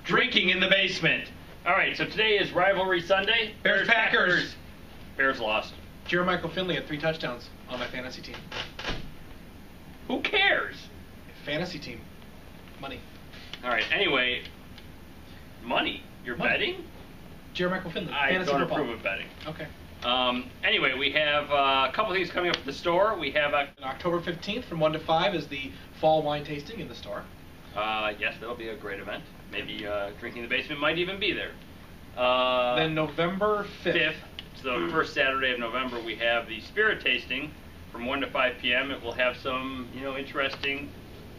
Drinking in the Basement. All right, so today is Rivalry Sunday. Bears Packers. Bears lost. Jeremichael Finley had 3 touchdowns on my fantasy team. Who cares? Fantasy team. Money. All right, anyway, money. You're betting? Jeremichael Finley. I fantasy don't football. approve of betting. Okay. Anyway, we have a couple things coming up at the store. We have On October 15th from 1 to 5 is the fall wine tasting in the store. yes, that'll be a great event. Maybe Drinking in the Basement might even be there. Then November 5th. So the first Saturday of November, we have the spirit tasting from 1 to 5 p.m. It will have some, interesting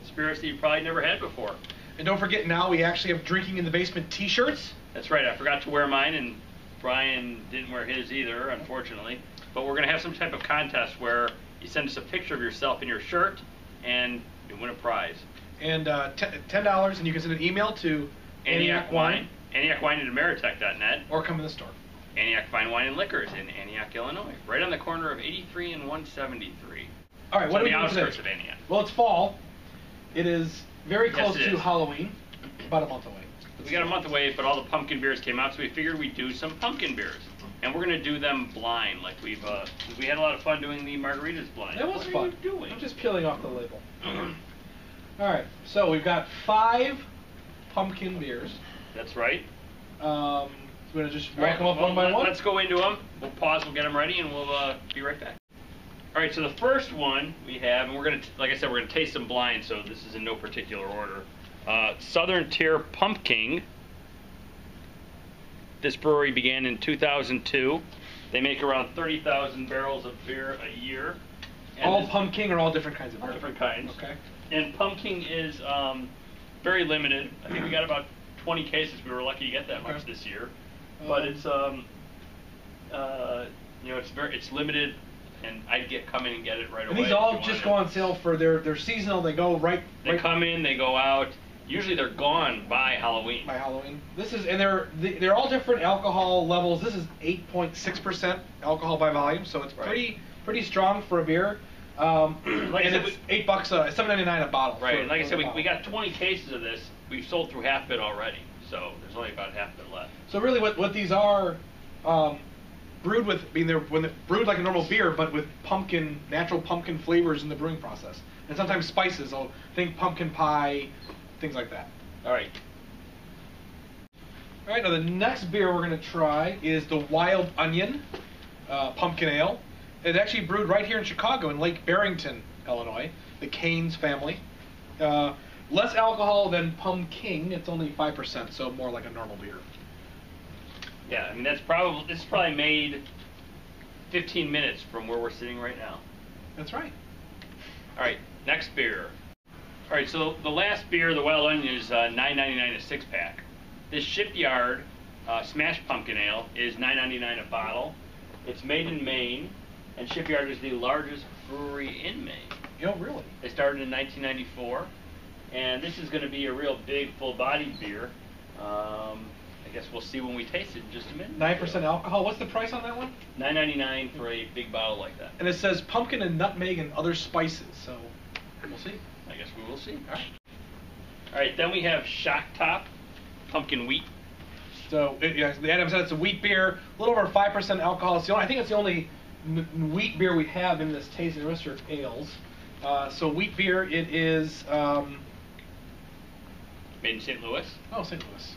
spirits that you probably never had before. And don't forget, now we actually have Drinking in the Basement t-shirts. That's right. I forgot to wear mine, and Brian didn't wear his either, unfortunately. But we're going to have some type of contest where you send us a picture of yourself in your shirt, and you win a prize. And $10, and you can send an email to Antioch Wine at Ameritech.net. Or come in the store. Antioch Fine Wine and Liquors in Antioch, Illinois, right on the corner of 83 and 173. All right, what on are we the doing outskirts today? of Antioch. Well, it's fall. It is very close Yes, it to is. Halloween. About a month away. We got a month away, but all the pumpkin beers came out, so we figured we'd do some pumpkin beers. And we're going to do them blind, like we had a lot of fun doing the margaritas blind. That was what fun. Are you doing? I'm just peeling off the label. All right, so we've got 5 pumpkin beers. That's right. We're going to just rank them up one by one? Let's go into them. We'll pause, we'll get them ready, and we'll be right back. All right, so the first one we have, and we're going to, like I said, we're going to taste them blind, so this is in no particular order. Southern Tier Pumpkin. This brewery began in 2002. They make around 30,000 barrels of beer a year. And All pumpkin or all different kinds of all beer? different kinds. Okay. And pumpkin is very limited. I think we got about 20 cases. We were lucky to get that much this year. But it's it's limited, and I'd come in and get it right away. And these all just go on sale for they're seasonal. They go right. They come in, they go out. Usually they're gone by Halloween. By Halloween. This is, and they're all different alcohol levels. This is 8.6% alcohol by volume, so it's pretty strong for a beer. And it's $8, $7.99 a bottle. Right, and like I said, we got 20 cases of this. We've sold through half of it already, so there's only about half of it left. So really, what these are, brewed with, when they're brewed like a normal beer, but with natural pumpkin flavors in the brewing process, and sometimes spices. So think pumpkin pie, things like that. All right. All right. Now the next beer we're going to try is the Wild Onion Pumpkin Ale. It's actually brewed right here in Chicago, in Lake Barrington, Illinois. The Canes family. Less alcohol than Pumpkin. It's only 5%, so more like a normal beer. Yeah, I mean this is probably made 15 minutes from where we're sitting right now. That's right. All right, next beer. All right, so the last beer, the Wild Onion, is $9.99 a 6-pack. This Shipyard Smash Pumpkin Ale is $9.99 a bottle. It's made in Maine, and Shipyard is the largest brewery in Maine. Oh, really? They started in 1994, and this is going to be a real big, full-bodied beer. I guess we'll see when we taste it in just a minute. 9% alcohol. What's the price on that one? $9.99 for a big bottle like that. And it says pumpkin and nutmeg and other spices, so we'll see. I guess we will see. All right, then we have Shock Top Pumpkin Wheat. So, the Adam said it's a wheat beer, a little over 5% alcohol. I think it's the only wheat beer we have in this tasting. The rest are ales. So wheat beer, it is... Made in St. Louis. Oh, St. Louis.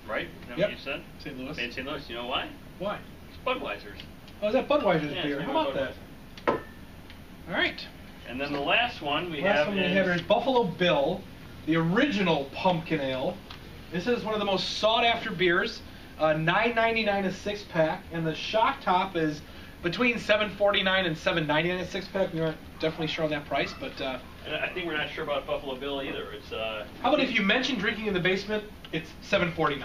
Right? Is that Yep. what you said? St. Louis. Made in St. Louis. You know why? Why? It's Budweiser's. Oh, is that Budweiser's Yeah, beer? it's How about Budweiser. that? All right. And then the last one we Last have one we have is Buffalo Bill, the original pumpkin ale. This is one of the most sought-after beers. $9.99 a 6-pack, and the Shock Top is between $7.49 and $7.99 a 6-pack. We aren't definitely sure on that price, but And I think we're not sure about Buffalo Bill either. It's how about if you mention Drinking in the Basement, it's $7.49.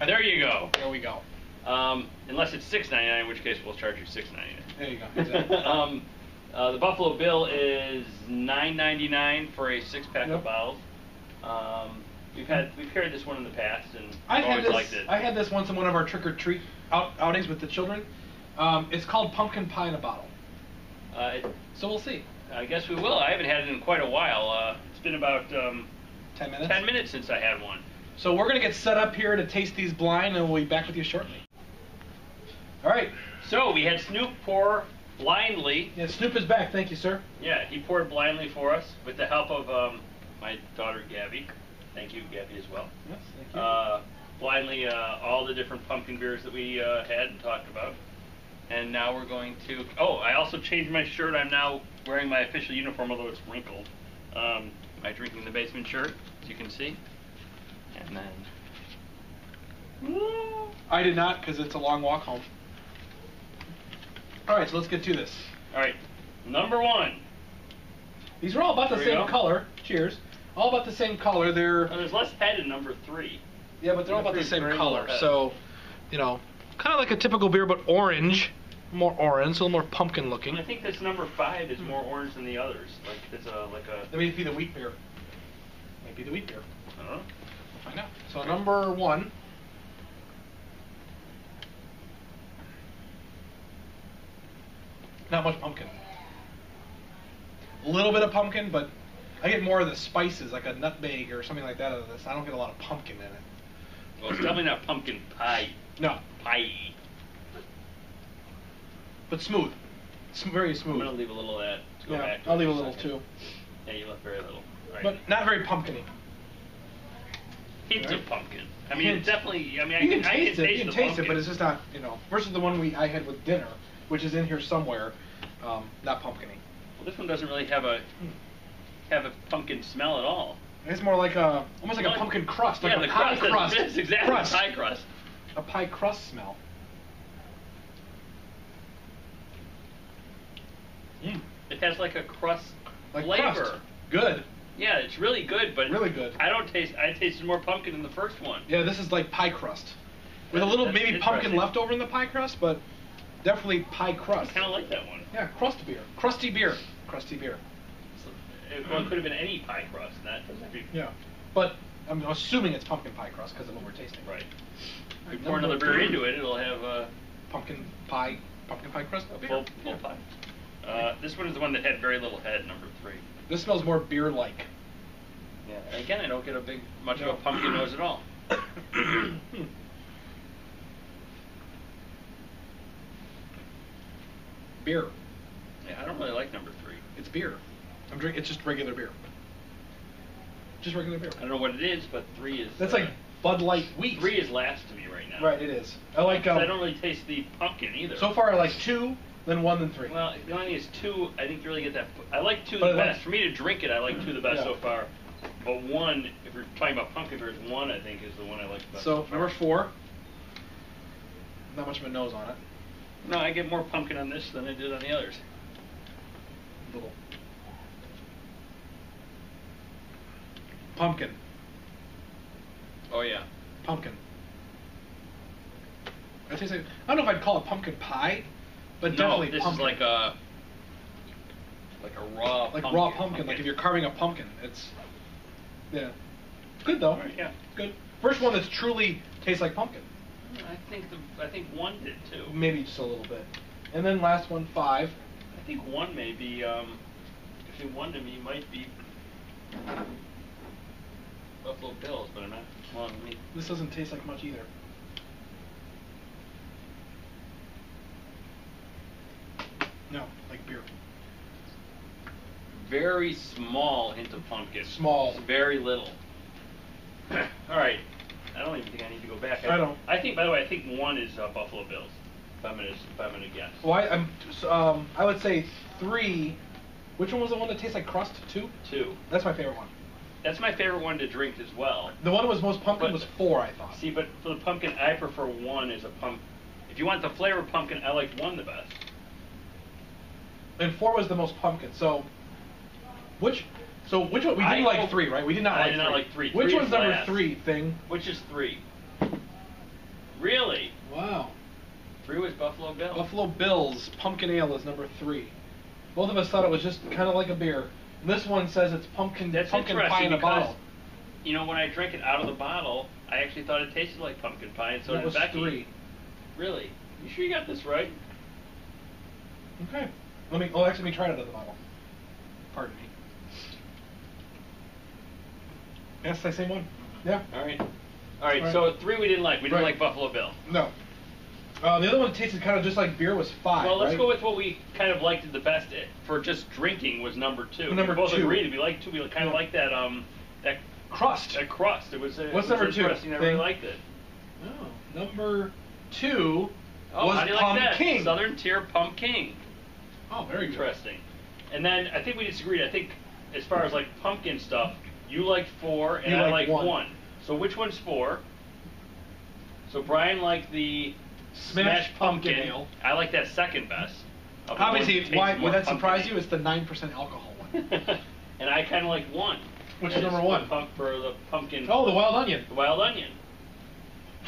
There you go. There we go. Unless it's $6.99, in which case we'll charge you $6.99. There you go. Exactly. The Buffalo Bill is $9.99 for a 6-pack of bottles. We've carried this one in the past, and I've always liked it. I had this once in one of our trick-or-treat outings with the children. It's called Pumpkin Pie in a Bottle. So we'll see. I guess we will. I haven't had it in quite a while. It's been about 10 minutes? 10 minutes since I had one. So we're going to get set up here to taste these blind, and we'll be back with you shortly. All right. So we had Snoop pour blindly. Yeah, Snoop is back. Thank you, sir. Yeah, he poured blindly for us with the help of my daughter Gabby. Thank you, Gabby, as well. Yes, thank you. Blindly all the different pumpkin beers that we had and talked about. And now we're going to... Oh, I also changed my shirt. I'm now wearing my official uniform, although it's wrinkled. My Drinking in the Basement shirt, as you can see. And then... I did not, because it's a long walk home. All right, so let's get to this. All right, number one. These are all about the There we same go. color. Cheers. All about the same color. They're... There's less head in number 3. Yeah, but they're all about the Very, same very color. little head. So, you know, kind of like a typical beer, but orange. More orange, a little more pumpkin looking. And I think this number 5 is more orange than the others. Like it's That may be the wheat beer. Might be the wheat beer. I don't know. We'll find out. So number 1. Not much pumpkin. A little bit of pumpkin, but I get more of the spices, like a nutmeg or something like that out of this. I don't get a lot of pumpkin in it. Well, it's definitely not pumpkin pie. No, Pie. but smooth. Very I'm smooth. gonna leave a little of that to go Yeah, back to. I'll in leave a a little second. too. Yeah, you left very little. All right. But not very pumpkin-y. Hints Right. of pumpkin. I mean, Hint. it's definitely. I mean, You can I can taste it. You can the taste pumpkin. it, but it's just not, you know. Versus the one I had with dinner, which is in here somewhere, not pumpkin-y. Well, this one doesn't really have a pumpkin smell at all. It's more like almost like a pumpkin crust, like Yeah, a the pie crust. crust. That's exactly crust. pie crust. A pie crust smell. It has like a crust Like flavor. crust. Good. Yeah, it's really good, but Really good. I tasted more pumpkin in the first one. Yeah, this is like pie crust. With a little That's maybe pumpkin interesting. left over in the pie crust, but definitely pie I crust. kind of like that one. Yeah, crust beer. Crusty beer. Crusty beer. Well, it could have been any pie crust. That doesn't have to be. Yeah. But I'm assuming it's pumpkin pie crust because of what we're tasting. Right. If you Right, pour number another beer 3. into it, it'll have Pumpkin pie crust beer. full Yeah. pie. This one is the one that had very little head, number 3. This smells more beer-like. Yeah. And again, I don't get much No. of a pumpkin nose at all. Beer. Yeah, I don't really like number 3. It's beer. I'm drinking. It's just regular beer. Just regular beer. I don't know what it is, but 3 is. That's like Bud Light wheat. 3 is last to me right now. Right, it is. I like. 'Cause I don't really taste the pumpkin either. So far, I like 2, then 1, then 3. Well, the only thing is 2. I think you really get that. I like 2 But the I like- best. For me to drink it, I like 2 the best Yeah. so far. But 1, if you're talking about pumpkin beers, 1 I think is the one I like the best. So so far. number 4. Not much of a nose on it. No, I get more pumpkin on this than I did on the others. Little pumpkin. Oh yeah. Pumpkin. I don't know if I'd call it pumpkin pie, but No, definitely this pumpkin. is like a raw like pumpkin. raw pumpkin. Like if you're carving a pumpkin, it's yeah. Good though. Right, yeah. Good. First one that's truly tastes like pumpkin. I think 1 did too. Maybe just a little bit. And then last one, 5. I think 1 may be. If you 1 to me might be Buffalo Bills, but I'm not. Well, I mean, This doesn't taste like much either. No, like beer. very small hint of pumpkin. Small. Very little. All right. I don't even think I need to go back. I don't. I think, by the way, I think 1 is Buffalo Bills. If I'm gonna guess. Well, I would say 3. Which one was the one that tastes like crust? 2? 2. That's my favorite one. That's my favorite one to drink as well. The one that was most pumpkin But- was 4, I thought. See, but for the pumpkin, I prefer 1 as a pump. If you want the flavor of pumpkin, I like 1 the best. And 4 was the most pumpkin. So which one? We didn't like 3, right? We did not I like 3. did not like 3. Which 3 one's is number last. 3 thing? Which is 3? Really? Wow. 3 was Buffalo Bill. Buffalo Bills Pumpkin Ale is number 3. Both of us thought it was just kind of like a beer. This one says it's pumpkin That's pie interesting in a because, bottle. you know, when I drank it out of the bottle, I actually thought it tasted like pumpkin pie, and so That did was Becky. 3. Really? You sure you got this right? Okay. Let me try it out of the bottle. Pardon me. Yes, the same one. Yeah. All right. All right, so 3 we didn't like. We didn't like Buffalo Bill. No. The other one tasted kind of just like beer was 5. Well, let's right? go with what we kind of liked the best for just drinking was number 2. Number we both 2. agreed. We liked 2. We kind of liked that that crust. That crust. It was. What's number 2? Interesting. I really liked it. Oh, number 2 was how do you Pump like that? King. Southern Tier Pump King. Oh, very good. Interesting. And then I think we disagreed. I think as far as like pumpkin stuff, you liked 4 and I liked 1. So which one's 4? So Brian liked the Smash Pumpkin Ale. I like that second best. Obviously, why would that surprise you? It's the 9% alcohol one. And I kind of like 1. Which is number 1? For the pumpkin. Oh, the Wild Onion. The Wild Onion.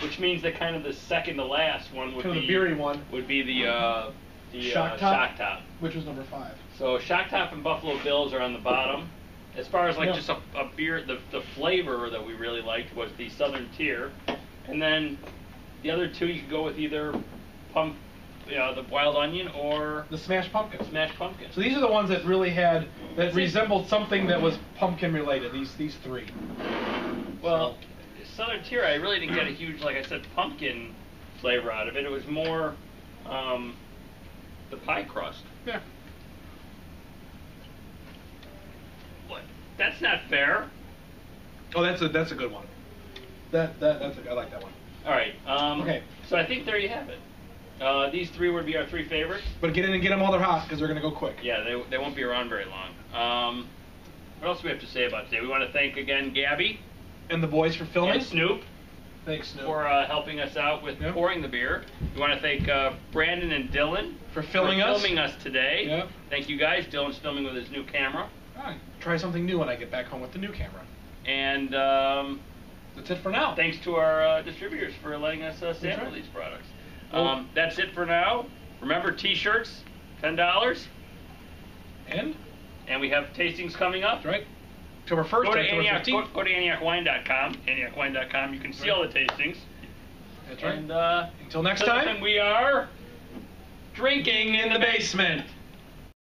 Which means that kind of the second to last one would be the beery one. Would be the Shock Top, which was number 5. So Shock Top and Buffalo Bills are on the bottom. As far as like just a beer, the flavor that we really liked was the Southern Tier, and then the other 2 you could go with either the Wild Onion or the Smash Pumpkin. Smash Pumpkin. So these are the ones that really resembled something that was pumpkin related. These 3. Well, Southern Tier, I really didn't get a huge, like I said, pumpkin flavor out of it. It was more the pie crust. Yeah. What? That's not fair. Oh, that's a good one. I like that one. All right. Okay. So I think there you have it. These 3 would be our 3 favorites. But get in and get them while they're hot because they're going to go quick. Yeah, they won't be around very long. What else do we have to say about today? We want to thank again Gabby and the boys for filming. And Snoop. Thanks, Snoop. For helping us out with pouring the beer. We want to thank Brandon and Dylan for filming us today. Yep. Thank you guys. Dylan's filming with his new camera. Try something new when I get back home with the new camera. And that's it for now. Thanks to our distributors for letting us sample these products. That's it for now. Remember, T-shirts, $10. And we have tastings coming up. That's right. October 1st, go to October 15th. Go to AntiochWine.com. AntiochWine.com. You can see all the tastings. That's right. And until next time, we are drinking in the basement.